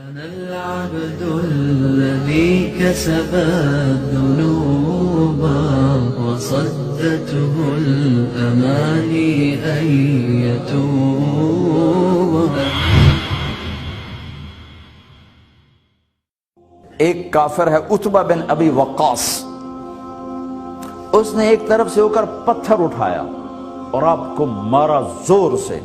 أنا العبد الذي كسب الذنوب وصدته الأماني أن يتوب. ایک کافر ہے عتبہ بن ابی وقاص، اس نے ایک طرف سے ہو کر پتھر اٹھایا اور آپ کو مارا زور سے.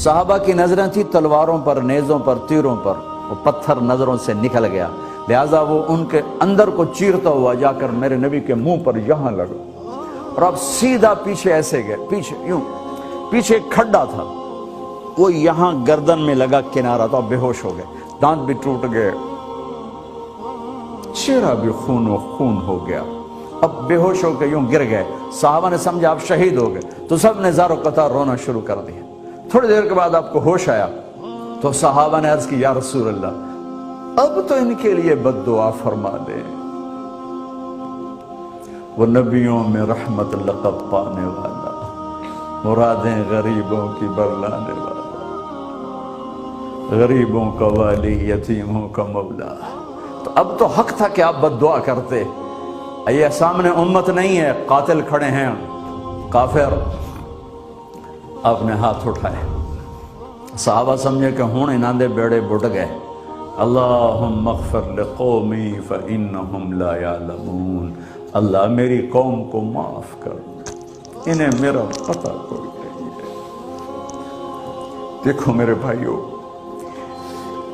صحابہ کی نظریں تھی تلواروں پر، نیزوں پر، تیروں پر، وہ پتھر نظروں سے نکل گیا، لہٰذا وہ ان کے اندر کو چیرتا ہوا جا کر میرے نبی کے منہ پر یہاں لگا، اور آپ سیدھا پیچھے ایسے گئے، پیچھے یوں، پیچھے ایک کھڈا تھا، وہ یہاں گردن میں لگا کنارہ، تو آپ بے ہوش ہو گئے، دانت بھی ٹوٹ گئے، چہرہ بھی خون و خون ہو گیا، اب بے ہوش ہو کے یوں گر گئے. صحابہ نے سمجھا آپ شہید ہو گئے تو سب نے زار و قطار رونا شروع کر دیا. تھوڑی دیر کے بعد آپ کو ہوش آیا تو صحابہ نے عرض کی یا رسول اللہ اب تو ان کے لیے بد دعا فرما دے، وہ نبیوں میں رحمت لقب پانے والا، مرادیں غریبوں کی برلانے والا، غریبوں کا والی، یتیموں کا مولا. تو اب تو حق تھا کہ آپ بد دعا کرتے. یہ سامنے امت نہیں ہے، قاتل کھڑے ہیں کافر. آپ نے ہاتھ اٹھائے، صحابہ سمجھے کہ ہوں انہاں دے بیڑے بڑھ گئے. اللہم اغفر لقومی فإنہم لا یعلمون، اللہ میری قوم کو معاف کر، انہیں میرا پتہ کوئی نہیں ہے. دیکھو میرے بھائیو،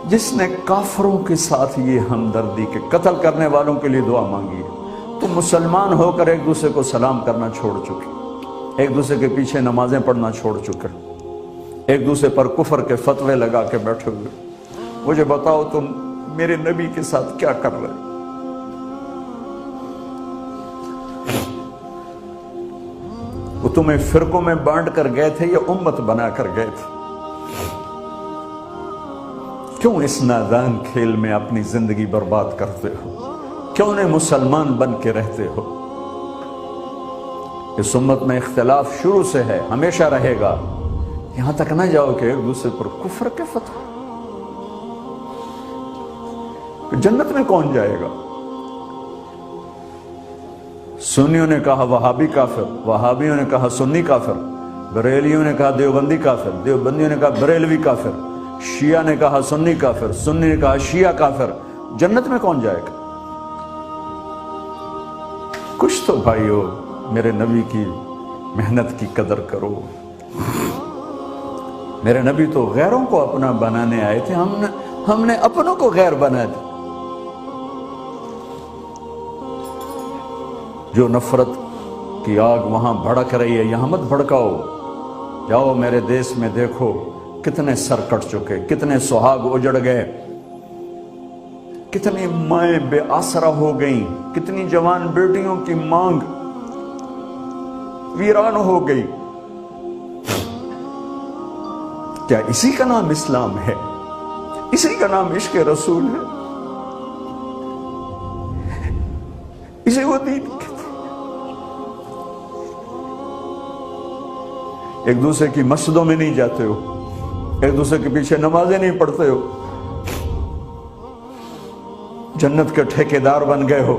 جس نے کافروں کے ساتھ یہ ہمدردی کے قتل کرنے والوں کے لیے دعا مانگی ہے، تو مسلمان ہو کر ایک دوسرے کو سلام کرنا چھوڑ چکے، ایک دوسرے کے پیچھے نمازیں پڑھنا چھوڑ چکے، ایک دوسرے پر کفر کے فتوے لگا کے بیٹھے ہوئے. مجھے بتاؤ تم میرے نبی کے ساتھ کیا کر رہے؟ وہ تمہیں فرقوں میں بانٹ کر گئے تھے یا امت بنا کر گئے تھے؟ کیوں اس نادان کھیل میں اپنی زندگی برباد کرتے ہو؟ کیوں نے مسلمان بن کے رہتے ہو؟ اس امت میں اختلاف شروع سے ہے، ہمیشہ رہے گا. یہاں تک نہ جاؤ کہ ایک دوسرے پر کفر کے فتوے. جنت میں کون جائے گا؟ سنیوں نے کہا وہابی کافر، وہابیوں نے کہا سنی کافر، بریلیوں نے کہا دیوبندی کافر، دیوبندیوں نے کہا بریلوی کافر، شیعہ نے کہا سنی کافر، سنی نے کہا شیعہ کافر. جنت میں کون جائے گا؟ کچھ تو بھائیو میرے نبی کی محنت کی قدر کرو. میرے نبی تو غیروں کو اپنا بنانے آئے تھے، ہم نے اپنوں کو غیر بنا دیا. جو نفرت کی آگ وہاں بھڑک رہی ہے یہاں مت بھڑکاؤ. جاؤ میرے دیس میں دیکھو کتنے سر کٹ چکے، کتنے سہاگ اجڑ گئے، کتنی مائیں بے آسرا ہو گئیں، کتنی جوان بیٹیوں کی مانگ ویران ہو گئی. کیا اسی کا نام اسلام ہے؟ اسی کا نام عشق رسول ہے؟ اسے وہ دین کہتے ہیں. ایک دوسرے کی مسجدوں میں نہیں جاتے ہو، ایک دوسرے کے پیچھے نمازیں نہیں پڑھتے ہو، جنت کے ٹھیکیدار بن گئے ہو.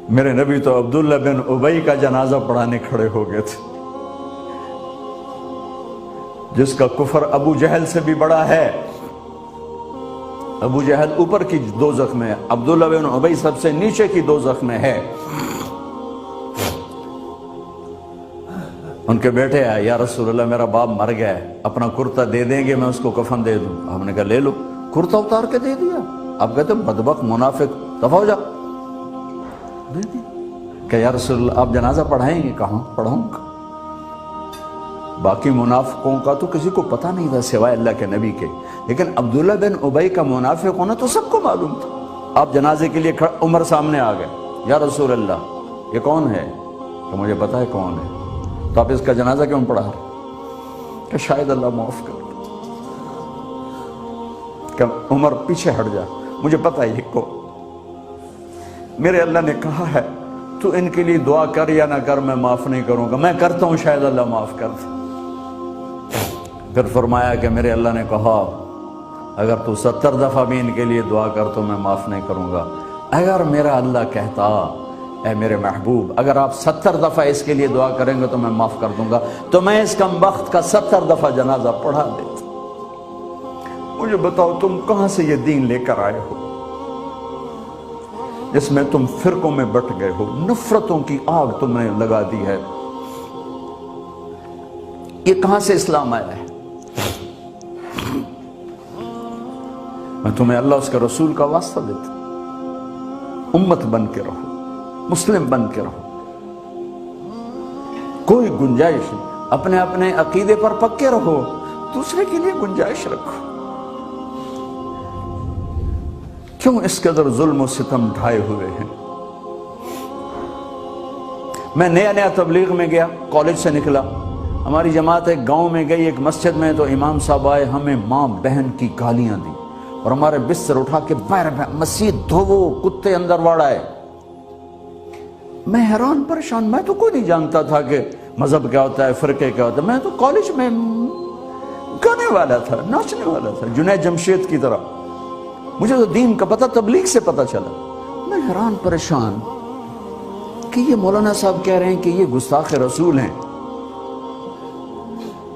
میرے نبی تو عبداللہ بن ابی کا جنازہ پڑھانے کھڑے ہو گئے تھے، جس کا کفر ابو جہل سے بھی بڑا ہے. ابو جہل اوپر کی دوزخ میں ہے، عبداللہ بن ابی سب سے نیچے کی دوزخ میں ہے. ان کے بیٹے آئے، یا رسول اللہ میرا باپ مر گیا ہے، اپنا کرتا دے دیں گے میں اس کو کفن دے دوں. ہم نے کہا لے لو. کرتا اتار کے دے دیا. آپ کہتے بدبخت منافق دفع ہو جا. دے دی کہ یا رسول اللہ آپ جنازہ پڑھائیں گے؟ کہاں پڑھاؤں گا. باقی منافقوں کا تو کسی کو پتہ نہیں تھا سوائے اللہ کے نبی کے، لیکن عبداللہ بن ابی کا منافق ہونا تو سب کو معلوم تھا. آپ جنازے کے لیے عمر سامنے آ گئے، یا رسول اللہ یہ کون ہے؟ کہ مجھے پتا ہے کون ہے. تو آپ اس کا جنازہ کیوں پڑھا رہے؟ کہ شاید اللہ معاف کر. کہ عمر پیچھے ہٹ جا، مجھے پتا ہے یہ کون. میرے اللہ نے کہا ہے تو ان کے لیے دعا کر یا نہ کر، میں معاف نہیں کروں گا، میں کرتا ہوں شاید اللہ معاف کر دے۔ پھر فرمایا کہ میرے اللہ نے کہا اگر تو 70 دفعہ بھی ان کے لیے دعا کر تو میں معاف نہیں کروں گا۔ اگر میرا اللہ کہتا اے میرے محبوب اگر آپ 70 دفعہ اس کے لیے دعا کریں گے تو میں معاف کر دوں گا، تو میں اس کم بخت کا 70 دفعہ جنازہ پڑھا دیتا۔ مجھے بتاؤ تم کہاں سے یہ دین لے کر آئے ہو جس میں تم فرقوں میں بٹ گئے ہو، نفرتوں کی آگ تم نے لگا دی ہے، یہ کہاں سے اسلام آیا ہے؟ میں تمہیں اللہ اس کے رسول کا واسطہ دیتا ہوں، امت بن کے رہو، مسلم بن کے رہو، کوئی گنجائش نہیں، اپنے اپنے عقیدے پر پکے رہو، دوسرے کے لیے گنجائش رکھو۔ کیوں اس قدر ظلم و ستم ڈھائے ہوئے ہیں؟ میں نیا تبلیغ میں گیا، کالج سے نکلا، ہماری جماعت ایک گاؤں میں گئی، ایک مسجد میں، تو امام صاحب آئے، ہمیں ماں بہن کی گالیاں دی اور ہمارے بستر اٹھا کے باہر مسجد دھوو، کتے اندر واڑائے۔ میں حیران پریشان، میں تو کوئی نہیں جانتا تھا کہ مذہب کیا ہوتا ہے، فرقے کیا ہوتا ہے، میں تو کالج میں گانے والا تھا، ناچنے والا تھا، جنید جمشید کی طرح، مجھے تو دین کا پتہ تبلیغ سے پتہ چلا۔ میں حیران پریشان کہ یہ مولانا صاحب کہہ رہے ہیں کہ یہ گستاخ رسول ہیں،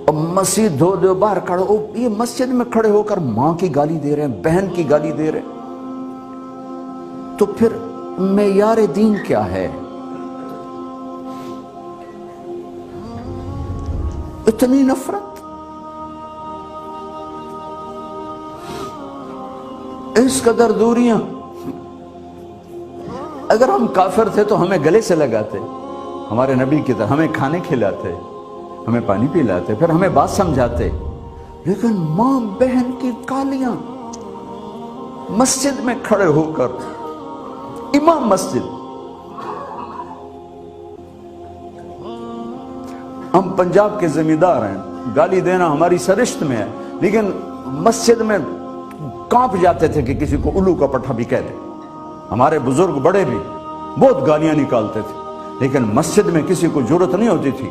اور مسجد دھو دو باہر کھڑے ہو، یہ مسجد میں کھڑے ہو کر ماں کی گالی دے رہے ہیں، بہن کی گالی دے رہے ہیں، تو پھر معیار دین کیا ہے؟ اتنی نفرت، اس قدر دوریاں۔ اگر ہم کافر تھے تو ہمیں گلے سے لگاتے، ہمارے نبی کی طرح ہمیں کھانے کھلاتے، ہمیں پانی پلاتے، پھر ہمیں بات سمجھاتے، لیکن ماں بہن کی گالیاں، مسجد میں کھڑے ہو کر، امام مسجد۔ ہم پنجاب کے زمیندار ہیں، گالی دینا ہماری سرشت میں ہے، لیکن مسجد میں کانپ جاتے تھے کہ کسی کو الو کا پٹھا بھی کہہ دے۔ ہمارے بزرگ بڑے بھی بہت گالیاں نکالتے تھے، لیکن مسجد میں کسی کو جرت نہیں ہوتی تھی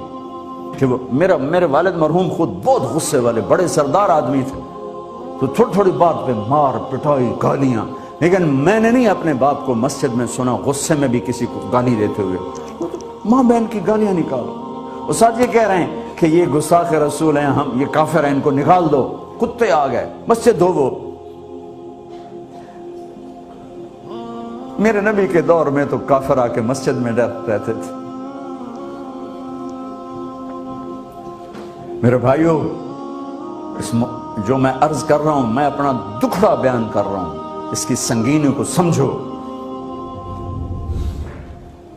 کہ وہ میرے والد مرحوم خود بہت غصے والے بڑے سردار آدمی تھے، تو تھوڑی تھوڑی بات پہ مار پٹائی گالیاں، لیکن میں نے نہیں اپنے باپ کو مسجد میں سنا غصے میں بھی کسی کو گالی دیتے ہوئے۔ ماں بہن کی گالیاں نکالو، استاد یہ کہہ رہے ہیں کہ یہ گستاخ رسول ہیں، ہم یہ کافر ہیں، ان کو نکال دو، کتے آ گئے، مسجد دھوو۔ میرے نبی کے دور میں تو کافر آ کے مسجد میں رہتے تھے۔ میرے بھائیوں، جو میں عرض کر رہا ہوں، میں اپنا دکھڑا بیان کر رہا ہوں، اس کی سنگینی کو سمجھو۔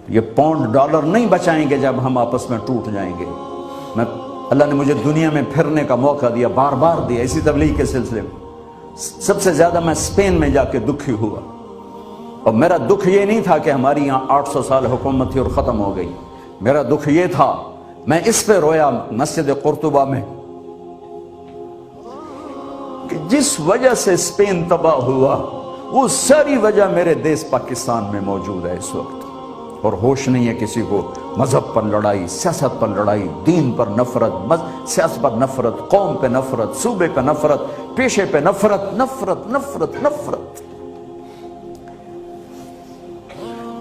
یہ پاؤنڈ ڈالر نہیں بچائیں گے جب ہم آپس میں ٹوٹ جائیں گے۔ اللہ نے مجھے دنیا میں پھرنے کا موقع دیا، بار بار دیا، اسی تبلیغ کے سلسلے میں۔ سب سے زیادہ میں اسپین میں جا کے دکھی ہوا، اور میرا دکھ یہ نہیں تھا کہ ہماری یہاں 800 سال حکومت تھی اور ختم ہو گئی، میرا دکھ یہ تھا، میں اس پہ رویا مسجد قرطبہ میں کہ جس وجہ سے اسپین تباہ ہوا وہ ساری وجہ میرے دیس پاکستان میں موجود ہے اس وقت، اور ہوش نہیں ہے کسی کو۔ مذہب پر لڑائی، سیاست پر لڑائی، دین پر نفرت، سیاست پر نفرت، قوم پہ نفرت، صوبے پہ نفرت، پیشے پہ نفرت، نفرت نفرت نفرت۔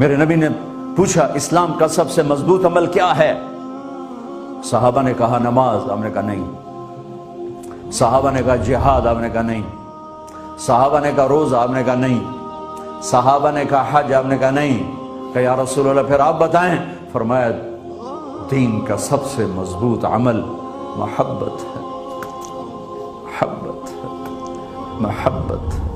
میرے نبی نے پوچھا اسلام کا سب سے مضبوط عمل کیا ہے؟ صحابہ نے کہا نماز، آپ نے کہا نہیں۔ صحابہ نے کہا جہاد، آپ نے کہا نہیں۔ صحابہ نے کہا روزہ، آپ نے کہا نہیں۔ صحابہ نے کہا حج، آپ نے کہا نہیں۔ کہ یا رسول اللہ پھر آپ بتائیں؟ فرمایا دین کا سب سے مضبوط عمل محبت ہے، محبت ہے، محبت ہے۔